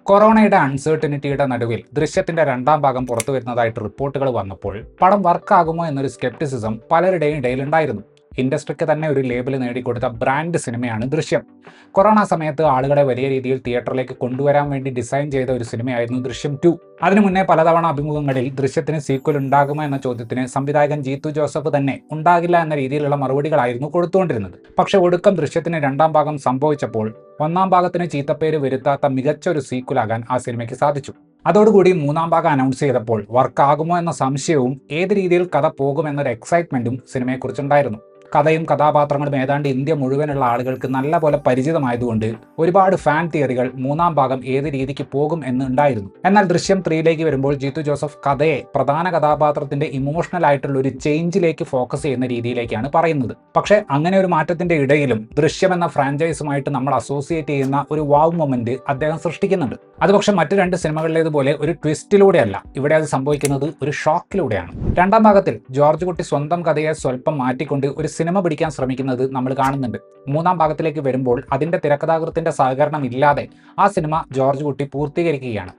കൊറോണയുടെ അൺസർട്ടനിറ്റിയുടെ നടുവിൽ ദൃശ്യത്തിന്റെ രണ്ടാം ഭാഗം പുറത്തു വരുന്നതായിട്ട് റിപ്പോർട്ടുകൾ വന്നപ്പോൾ പടം വർക്കാകുമോ എന്നൊരു സ്കെപ്റ്റിസിസം പലരുടെയും ഇടയിലുണ്ടായിരുന്നു. ഇൻഡസ്ട്രിക്ക് തന്നെ ഒരു ലേബിൾ നേടിക്കൊടുത്ത ബ്രാൻഡ് സിനിമയാണ് ദൃശ്യം. കൊറോണ സമയത്ത് ആളുകളെ വലിയ രീതിയിൽ തിയേറ്ററിലേക്ക് കൊണ്ടുവരാൻ വേണ്ടി ഡിസൈൻ ചെയ്ത ഒരു സിനിമയായിരുന്നു ദൃശ്യം 2. അതിനു മുന്നേ പലതവണ അഭിമുഖങ്ങളിൽ ദൃശ്യത്തിന് സീക്വൽ ഉണ്ടാകുമോ എന്ന ചോദ്യത്തിന് സംവിധായകൻ ജീത്തു ജോസഫ് തന്നെ ഉണ്ടാകില്ല എന്ന രീതിയിലുള്ള മറുപടികളായിരുന്നു കൊടുത്തുകൊണ്ടിരുന്നത്. പക്ഷേ ഒടുക്കം ദൃശ്യത്തിന് രണ്ടാം ഭാഗം സംഭവിച്ചപ്പോൾ ഒന്നാം ഭാഗത്തിന് ചീത്തപ്പേര് വരുത്താത്ത മികച്ച ഒരു സീക്വലാകാൻ ആ സിനിമയ്ക്ക് സാധിച്ചു. അതോടുകൂടി മൂന്നാം ഭാഗം അനൗൺസ് ചെയ്തപ്പോൾ വർക്കാകുമോ എന്ന സംശയവും ഏത് രീതിയിൽ കഥ പോകുമെന്നൊരു എക്സൈറ്റ്മെന്റും സിനിമയെക്കുറിച്ചുണ്ടായിരുന്നു. കഥയും കഥാപാത്രങ്ങളും ഏതാണ്ട് ഇന്ത്യ മുഴുവനുള്ള ആളുകൾക്ക് നല്ലപോലെ പരിചിതമായതുകൊണ്ട് ഒരുപാട് ഫാൻ തിയറികൾ മൂന്നാം ഭാഗം ഏത് രീതിക്ക് പോകും എന്നുണ്ടായിരുന്നു. എന്നാൽ ദൃശ്യം 3ലേക്ക് വരുമ്പോൾ ജീത്തു ജോസഫ് കഥയെ പ്രധാന കഥാപാത്രത്തിന്റെ ഇമോഷണൽ ആയിട്ടുള്ള ഒരു ചേഞ്ചിലേക്ക് ഫോക്കസ് ചെയ്യുന്ന രീതിയിലേക്കാണ് പറയുന്നത്. പക്ഷേ അങ്ങനെ ഒരു മാറ്റത്തിന്റെ ഇടയിലും ദൃശ്യം എന്ന ഫ്രാഞ്ചൈസുമായിട്ട് നമ്മൾ അസോസിയേറ്റ് ചെയ്യുന്ന ഒരു വാവ് മൊമെന്റ് അദ്ദേഹം സൃഷ്ടിക്കുന്നുണ്ട്. അത് പക്ഷേ മറ്റു രണ്ട് സിനിമകളിലേതുപോലെ ഒരു ട്വിസ്റ്റിലൂടെയല്ല, ഇവിടെ അത് സംഭവിക്കുന്നത് ഒരു ഷോക്കിലൂടെയാണ്. രണ്ടാം ഭാഗത്തിൽ ജോർജ് കുട്ടി സ്വന്തം കഥയെ സ്വല്പം മാറ്റിക്കൊണ്ട് ഒരു സിനിമ പിടിക്കാൻ ശ്രമിക്കുന്നത് നമ്മൾ കാണുന്നുണ്ട്. മൂന്നാം ഭാഗത്തിലേക്ക് വരുമ്പോൾ അതിന്റെ തിരക്കഥാകൃത്തിന്റെ സഹകരണം ഇല്ലാതെ ആ സിനിമ ജോർജ് കുട്ടി പൂർത്തീകരിക്കുകയാണ്.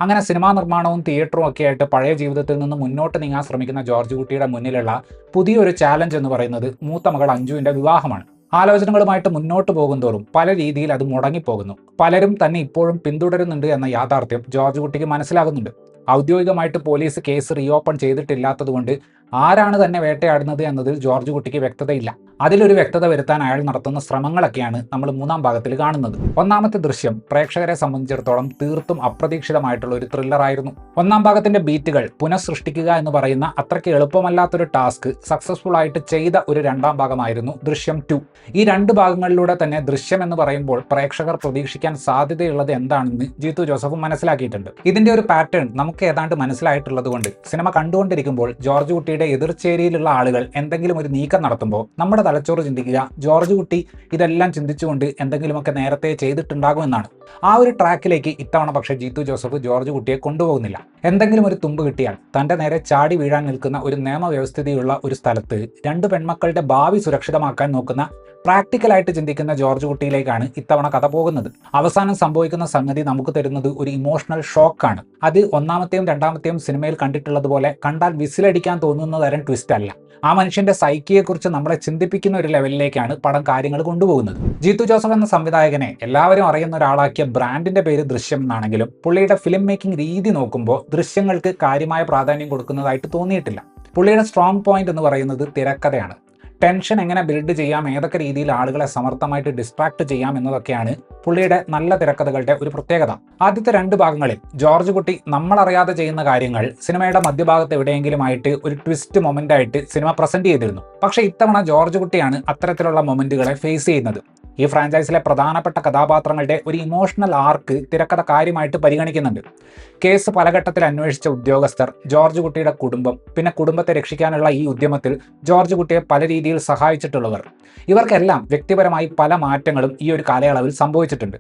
അങ്ങനെ സിനിമാ നിർമ്മാണവും തിയേറ്ററും ഒക്കെ ആയിട്ട് പഴയ ജീവിതത്തിൽ നിന്ന് മുന്നോട്ട് നീങ്ങാൻ ശ്രമിക്കുന്ന ജോർജ് കുട്ടിയുടെ മുന്നിലുള്ള പുതിയൊരു ചാലഞ്ച് എന്ന് പറയുന്നത് മൂത്ത മകൾ അഞ്ജുവിന്റെ വിവാഹമാണ്. ആലോചനകളുമായിട്ട് മുന്നോട്ട് പോകുന്തോറും പല രീതിയിൽ അത് മുടങ്ങിപ്പോകുന്നു. പലരും തന്നെ ഇപ്പോഴും പിന്തുടരുന്നുണ്ട് എന്ന യാഥാർത്ഥ്യം ജോർജ് കുട്ടിക്ക് മനസ്സിലാകുന്നുണ്ട്. ഔദ്യോഗികമായിട്ട് പോലീസ് കേസ് റീഓപ്പൺ ചെയ്തിട്ടില്ലാത്തതുകൊണ്ട് ആരാണ് തന്നെ വേട്ടയാടുന്നത് എന്നതിൽ ജോർജ് കുട്ടിക്ക് വ്യക്തതയില്ല. അതിലൊരു വ്യക്തത വരുത്താൻ അയാൾ നടത്തുന്ന ശ്രമങ്ങളൊക്കെയാണ് നമ്മൾ മൂന്നാം ഭാഗത്തിൽ കാണുന്നത്. ഒന്നാമത്തെ ദൃശ്യം പ്രേക്ഷകരെ സംബന്ധിച്ചിടത്തോളം തീർത്തും അപ്രതീക്ഷിതമായിട്ടുള്ള ഒരു ത്രില്ലറായിരുന്നു. ഒന്നാം ഭാഗത്തിന്റെ ബീറ്റുകൾ പുനഃസൃഷ്ടിക്കുക എന്ന് പറയുന്ന അത്രയ്ക്ക് എളുപ്പമല്ലാത്തൊരു ടാസ്ക് സക്സസ്ഫുൾ ആയിട്ട് ചെയ്ത ഒരു രണ്ടാം ഭാഗമായിരുന്നു ദൃശ്യം 2. ഈ രണ്ട് ഭാഗങ്ങളിലൂടെ തന്നെ ദൃശ്യം എന്ന് പറയുമ്പോൾ പ്രേക്ഷകർ പ്രതീക്ഷിക്കാൻ സാധ്യതയുള്ളത് എന്താണെന്ന് ജീത്തു ജോസഫ് മനസ്സിലാക്കിയിട്ടുണ്ട്. ഇതിന്റെ ഒരു പാറ്റേൺ നമുക്ക് ഏതാണ്ട് മനസ്സിലായിട്ടുള്ളത് കൊണ്ട് സിനിമ കണ്ടുകൊണ്ടിരിക്കുമ്പോൾ ജോർജ് കുട്ടിയുടെ എതിർചേരിയിലുള്ള ആളുകൾ എന്തെങ്കിലും ഒരു നീക്കം നടത്തുമ്പോൾ നമ്മുടെ തലച്ചോറ് ചിന്തിക്കുക ജോർജ് കുട്ടി ഇതെല്ലാം ചിന്തിച്ചുകൊണ്ട് എന്തെങ്കിലുമൊക്കെ നേരത്തെ ചെയ്തിട്ടുണ്ടാകുമെന്നാണ്. ആ ഒരു ട്രാക്കിലേക്ക് ഇത്തവണ പക്ഷേ ജീത്തു ജോസഫ് ജോർജ് കുട്ടിയെ കൊണ്ടുപോകുന്നില്ല. എന്തെങ്കിലും ഒരു തുമ്പ് കിട്ടിയാൽ തന്റെ നേരെ ചാടി വീഴാൻ നിൽക്കുന്ന ഒരു നിയമവ്യവസ്ഥിതിയുള്ള ഒരു സ്ഥലത്ത് രണ്ട് പെൺമക്കളുടെ ഭാവി സുരക്ഷിതമാക്കാൻ നോക്കുന്ന പ്രാക്ടിക്കലായിട്ട് ചിന്തിക്കുന്ന ജോർജ് കുട്ടിയിലേക്കാണ് ഇത്തവണ കഥ പോകുന്നത്. അവസാനം സംഭവിക്കുന്ന സംഗതി നമുക്ക് തരുന്നത് ഒരു ഇമോഷണൽ ഷോക്കാണ്. അത് ഒന്നാമത്തെയും രണ്ടാമത്തെയും സിനിമയിൽ കണ്ടിട്ടുള്ളതുപോലെ കണ്ടാൽ വിസിലടിക്കാൻ തോന്നുന്ന തരം ട്വിസ്റ്റ് അല്ല. ആ മനുഷ്യന്റെ സൈക്കിയെക്കുറിച്ച് നമ്മളെ ചിന്തിപ്പിക്കുന്ന ഒരു ലെവലിലേക്കാണ് പടം കാര്യങ്ങൾ കൊണ്ടുപോകുന്നത്. ജീത്തു ജോസഫ് എന്ന സംവിധായകനെ എല്ലാവരും അറിയുന്ന ഒരാളാക്കിയ ബ്രാൻഡിന്റെ പേര് ദൃശ്യം എന്നാണെങ്കിലും പുള്ളിയുടെ ഫിലിം മേക്കിംഗ് രീതി നോക്കുമ്പോൾ ദൃശ്യങ്ങൾക്ക് കാര്യമായ പ്രാധാന്യം കൊടുക്കുന്നതായിട്ട് തോന്നിയിട്ടില്ല. പുള്ളിയുടെ സ്ട്രോങ് പോയിന്റ് എന്ന് പറയുന്നത് തിരക്കഥയാണ്. ടെൻഷൻ എങ്ങനെ ബിൽഡ് ചെയ്യാം, ഏതൊക്കെ രീതിയിൽ ആളുകളെ സമർത്ഥമായിട്ട് ഡിസ്ട്രാക്ട് ചെയ്യാം എന്നതൊക്കെയാണ് പുള്ളിയുടെ നല്ല തിരക്കഥകളുടെ ഒരു പ്രത്യേകത. ആദ്യത്തെ രണ്ട് ഭാഗങ്ങളിൽ ജോർജ് കുട്ടി നമ്മളറിയാതെ ചെയ്യുന്ന കാര്യങ്ങൾ സിനിമയുടെ മധ്യഭാഗത്ത് എവിടെയെങ്കിലുമായിട്ട് ഒരു ട്വിസ്റ്റ് മൊമെന്റ് ആയിട്ട് സിനിമ പ്രസന്റ് ചെയ്തിരുന്നു. പക്ഷേ ഇത്തവണ ജോർജ് കുട്ടിയാണ് അത്തരത്തിലുള്ള മൊമെന്റുകളെ ഫേസ് ചെയ്യുന്നത്. ഈ ഫ്രാഞ്ചൈസിലെ പ്രധാനപ്പെട്ട കഥാപാത്രങ്ങളുടെ ഒരു ഇമോഷണൽ ആർക്ക് തിരക്കഥ കാര്യമായിട്ട് പരിഗണിക്കുന്നുണ്ട്. കേസ് പല ഘട്ടത്തിൽ അന്വേഷിച്ച ഉദ്യോഗസ്ഥർ, ജോർജ് കുട്ടിയുടെ കുടുംബം, പിന്നെ കുടുംബത്തെ രക്ഷിക്കാനുള്ള ഈ ഉദ്യമത്തിൽ ജോർജ് കുട്ടിയെ പല രീതിയിൽ സഹായിച്ചിട്ടുള്ളവർ, ഇവർക്കെല്ലാം വ്യക്തിപരമായി പല മാറ്റങ്ങളും ഈ ഒരു കാലയളവിൽ സംഭവിച്ചിട്ടുണ്ട്.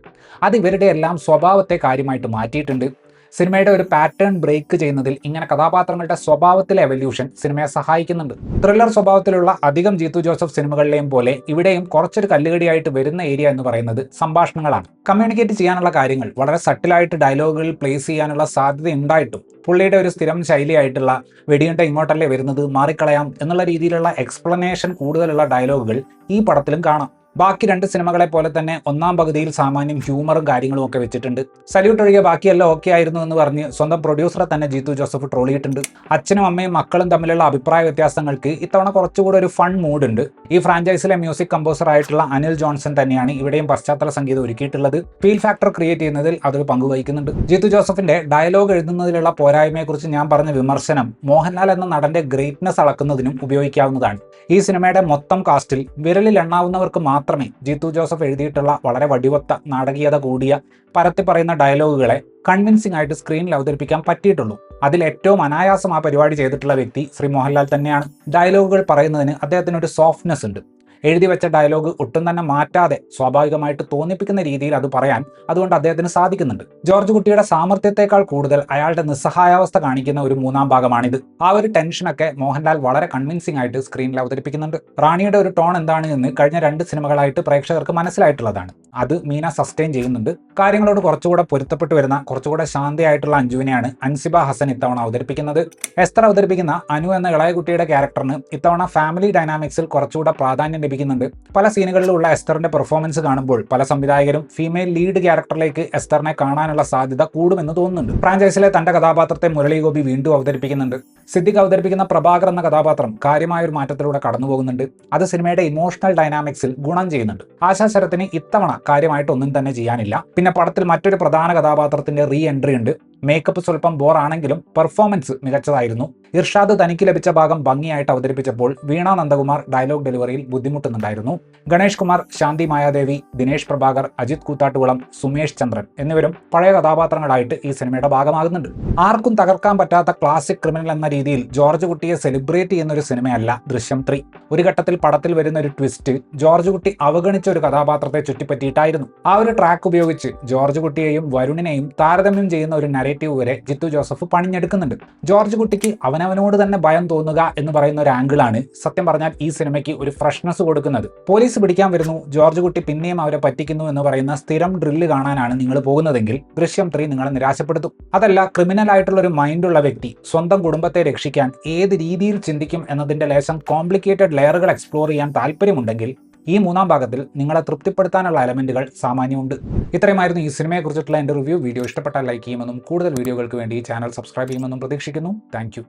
അത് ഇവരുടെ എല്ലാം സ്വഭാവത്തെ കാര്യമായിട്ട് മാറ്റിയിട്ടുണ്ട്. സിനിമയുടെ ഒരു പാറ്റേൺ ബ്രേക്ക് ചെയ്യുന്നതിൽ ഇങ്ങനെ കഥാപാത്രങ്ങളുടെ സ്വഭാവത്തിലെ എവല്യൂഷൻ സിനിമയെ സഹായിക്കുന്നുണ്ട്. ത്രില്ലർ സ്വഭാവത്തിലുള്ള അധികം ജീത്തു ജോസഫ് സിനിമകളിലെയും പോലെ ഇവിടെയും കുറച്ചൊരു കല്ലുകടിയായിട്ട് വരുന്ന ഏരിയ എന്ന് പറയുന്നത് സംഭാഷണങ്ങളാണ്. കമ്മ്യൂണിക്കേറ്റ് ചെയ്യാനുള്ള കാര്യങ്ങൾ വളരെ സട്ടിലായിട്ട് ഡയലോഗുകളിൽ പ്ലേസ് ചെയ്യാനുള്ള സാധ്യത ഉണ്ടായിട്ടും പുള്ളിയുടെ ഒരു സ്ഥിരം ശൈലിയായിട്ടുള്ള വെടിയുണ്ട ഇങ്ങോട്ടല്ലേ വരുന്നത്, മാറിക്കളയാം എന്നുള്ള രീതിയിലുള്ള എക്സ്പ്ലനേഷൻ കൂടുതലുള്ള ഡയലോഗുകൾ ഈ പടത്തിലും കാണാം. ബാക്കി രണ്ട് സിനിമകളെ പോലെ തന്നെ ഒന്നാം പകുതിയിൽ സാമാന്യം ഹ്യൂമറും കാര്യങ്ങളും ഒക്കെ വെച്ചിട്ടുണ്ട്. സല്യൂട്ട് ഒഴികെ ബാക്കിയെല്ലാം ഓക്കെ ആയിരുന്നു എന്ന് പറഞ്ഞ് സ്വന്തം പ്രൊഡ്യൂസറെ തന്നെ ജീത്തു ജോസഫ് ട്രോളിയിട്ടുണ്ട്. അച്ഛനും അമ്മയും മക്കളും തമ്മിലുള്ള അഭിപ്രായ വ്യത്യാസങ്ങൾക്ക് ഇത്തവണ കുറച്ചുകൂടെ ഒരു ഫൺ മൂഡ് ഉണ്ട്. ഈ ഫ്രാഞ്ചൈസിലെ മ്യൂസിക് കമ്പോസർ ആയിട്ടുള്ള അനിൽ ജോൺസൺ തന്നെയാണ് ഇവിടെയും പശ്ചാത്തല സംഗീതം ഒരുക്കിയിട്ടുള്ളത്. ഫീൽ ഫാക്ടർ ക്രിയേറ്റ് ചെയ്യുന്നതിൽ അതൊരു പങ്കുവഹിക്കുന്നുണ്ട്. ജീത്തു ജോസഫിന്റെ ഡയലോഗ് എഴുതുന്നതിലുള്ള പോരായ്മയെക്കുറിച്ച് ഞാൻ പറഞ്ഞ വിമർശനം മോഹൻലാൽ എന്ന നടന്റെ ഗ്രേറ്റ്നെസ് അളക്കുന്നതിനും ഉപയോഗിക്കാവുന്നതാണ്. ഈ സിനിമയുടെ മൊത്തം കാസ്റ്റിൽ വിരലിൽ എണ്ണാവുന്നവർക്ക് മാത്രമേ ജീത്തു ജോസഫ് എഴുതിയിട്ടുള്ള വളരെ വടിവത്ത നാടകീയത കൂടിയ പരത്തി പറയുന്ന ഡയലോഗുകളെ കൺവിൻസിംഗ് ആയിട്ട് സ്ക്രീനിൽ അവതരിപ്പിക്കാൻ പറ്റിയിട്ടുള്ളൂ. അതിൽ ഏറ്റവും അനായാസം ആ പരിപാടി ചെയ്തിട്ടുള്ള വ്യക്തി ശ്രീ മോഹൻലാൽ തന്നെയാണ്. ഡയലോഗുകൾ പറയുന്നതിന് അദ്ദേഹത്തിനൊരു സോഫ്റ്റ്നെസ് ഉണ്ട്. എഴുതി വെച്ച ഡയലോഗ് ഒട്ടും തന്നെ മാറ്റാതെ സ്വാഭാവികമായിട്ട് തോന്നിപ്പിക്കുന്ന രീതിയിൽ അത് പറയാൻ അതുകൊണ്ട് അദ്ദേഹത്തിന് സാധിക്കുന്നുണ്ട്. ജോർജ് കുട്ടിയുടെ സാമർത്ഥ്യത്തെക്കാൾ കൂടുതൽ അയാളുടെ നിസ്സഹായാവസ്ഥ കാണിക്കുന്ന ഒരു മൂന്നാം ഭാഗമാണിത്. ആ ഒരു ടെൻഷനൊക്കെ മോഹൻലാൽ വളരെ കൺവിൻസിംഗ് ആയിട്ട് സ്ക്രീനിൽ അവതരിപ്പിക്കുന്നുണ്ട്. റാണിയുടെ ഒരു ടോൺ എന്താണ് എന്ന് കഴിഞ്ഞ 2 സിനിമകളായിട്ട് പ്രേക്ഷകർക്ക് മനസ്സിലായിട്ടുള്ളതാണ്. അത് മീന സസ്റ്റെയിൻ ചെയ്യുന്നുണ്ട്. കാര്യങ്ങളോട് കുറച്ചുകൂടെ പൊരുത്തപ്പെട്ടു വരുന്ന കുറച്ചുകൂടെ ശാന്തയായിട്ടുള്ള അഞ്ജുവിനെയാണ് അൻസിബ ഹസൻ ഇത്തവണ അവതരിപ്പിക്കുന്നത്. എസ്തർ അവതരിപ്പിക്കുന്ന അനു എന്ന ഇളയ കുട്ടിയുടെ ക്യാരക്ടറിന് ഇത്തവണ ഫാമിലി ഡൈനാമിക്സിൽ കുറച്ചുകൂടെ പ്രാധാന്യം ലഭിക്കുന്നുണ്ട്. പല സീനുകളിലുള്ള എസ്തറിന്റെ പെർഫോമൻസ് കാണുമ്പോൾ പല സംവിധായകരും ഫീമെയിൽ ലീഡ് ക്യാരക്ടറിലേക്ക് എസ്തറിനെ കാണാനുള്ള സാധ്യത കൂടുമെന്ന് തോന്നുന്നുണ്ട്. ഫ്രാഞ്ചൈസിലെ തന്റെ കഥാപാത്രത്തെ മുരളി ഗോപി വീണ്ടും അവതരിപ്പിക്കുന്നുണ്ട്. സിദ്ദിഖ് അവതരിപ്പിക്കുന്ന പ്രഭാകർ എന്ന കഥാപാത്രം കാര്യമായ ഒരു മാറ്റത്തിലൂടെ കടന്നുപോകുന്നുണ്ട്. അത് സിനിമയുടെ ഇമോഷണൽ ഡൈനാമിക്സിൽ ഗുണം ചെയ്യുന്നുണ്ട്. ആശാ ശരത്തിന് ഇത്തവണ കാര്യമായിട്ട് ഒന്നും തന്നെ ചെയ്യാനില്ല. പിന്നെ പടത്തിൽ മറ്റൊരു പ്രധാന കഥാപാത്രത്തിന്റെ റീ എൻട്രി ഉണ്ട്. മേക്കപ്പ് സ്വല്പം ബോറാണെങ്കിലും പെർഫോമൻസ് മികച്ചതായിരുന്നു. ഇർഷാദ് തനിക്ക് ലഭിച്ച ഭാഗം ഭംഗിയായിട്ട് അവതരിപ്പിച്ചപ്പോൾ വീണ നന്ദകുമാർ ഡയലോഗ് ഡെലിവറിയിൽ ബുദ്ധിമുട്ടുന്നുണ്ടായിരുന്നു. ഗണേഷ് കുമാർ, ശാന്തി മായാദേവി, ദിനേശ് പ്രഭാകർ, അജിത് കൂത്താട്ടുകുളം, സുമേഷ് ചന്ദ്രൻ എന്നിവരും പഴയ കഥാപാത്രങ്ങളായിട്ട് ഈ സിനിമയുടെ ഭാഗമാകുന്നുണ്ട്. ആർക്കും തകർക്കാൻ പറ്റാത്ത ക്ലാസിക് ക്രിമിനൽ എന്ന രീതിയിൽ ജോർജ് കുട്ടിയെ സെലിബ്രേറ്റ് ചെയ്യുന്ന ഒരു സിനിമയല്ല ദൃശ്യം 3. ഒരു ഘട്ടത്തിൽ പടത്തിൽ വരുന്ന ഒരു ട്വിസ്റ്റ് ജോർജ് കുട്ടി അവഗണിച്ച ഒരു കഥാപാത്രത്തെ ചുറ്റിപ്പറ്റിയിട്ടായിരുന്നു. ആ ഒരു ട്രാക്ക് ഉപയോഗിച്ച് ജോർജ് കുട്ടിയെയും വരുണിനെയും താരതമ്യം ചെയ്യുന്ന ഒരു നരേറ്റീവ് വരെ ജിത്തു ജോസഫ് പണിഞ്ഞെടുക്കുന്നുണ്ട്. ജോർജ് കുട്ടിക്ക് അവനവനോട് തന്നെ ഭയം തോന്നുക എന്ന് പറയുന്ന ഒരു ആംഗിളാണ് സത്യം പറഞ്ഞാൽ ഈ സിനിമയ്ക്ക് ഒരു ഫ്രഷ്നെസ് കൊടുക്കുന്നത്. പോലീസ് പിടിക്കാൻ വരുന്നു, ജോർജ് കുട്ടി പിന്നെയും അവരെ പറ്റിക്കുന്നു എന്ന് പറയുന്ന സ്ഥിരം ഡ്രില്ല് കാണാനാണ് നിങ്ങൾ പോകുന്നതെങ്കിൽ ദൃശ്യം 3 നിങ്ങളെ നിരാശപ്പെടുത്തും. അതല്ല, ക്രിമിനൽ ആയിട്ടുള്ള ഒരു മൈൻഡുള്ള വ്യക്തി സ്വന്തം കുടുംബത്തെ രക്ഷിക്കാൻ ഏത് രീതിയിൽ ചിന്തിക്കും എന്നതിന്റെ ലേശം കോംപ്ലിക്കേറ്റഡ് ലെയറുകൾ എക്സ്പ്ലോർ ചെയ്യാൻ താല്പര്യമുണ്ടെങ്കിൽ ഈ മൂന്നാം ഭാഗത്തിൽ നിങ്ങളെ തൃപ്തിപ്പെടുത്താനുള്ള എലമെന്റുകൾ സാമാന്യമുണ്ട്. ഇത്രയുമായിരുന്നു ഈ സിനിമയെക്കുറിച്ചിട്ടുള്ള എൻ്റെ റിവ്യൂ. വീഡിയോ ഇഷ്ടപ്പെട്ടാൽ ലൈക്ക് ചെയ്യുമെന്നും കൂടുതൽ വീഡിയോകൾക്ക് വേണ്ടി ഈ ചാനൽ സബ്സ്ക്രൈബ് ചെയ്യുമെന്നും പ്രതീക്ഷിക്കുന്നു. താങ്ക്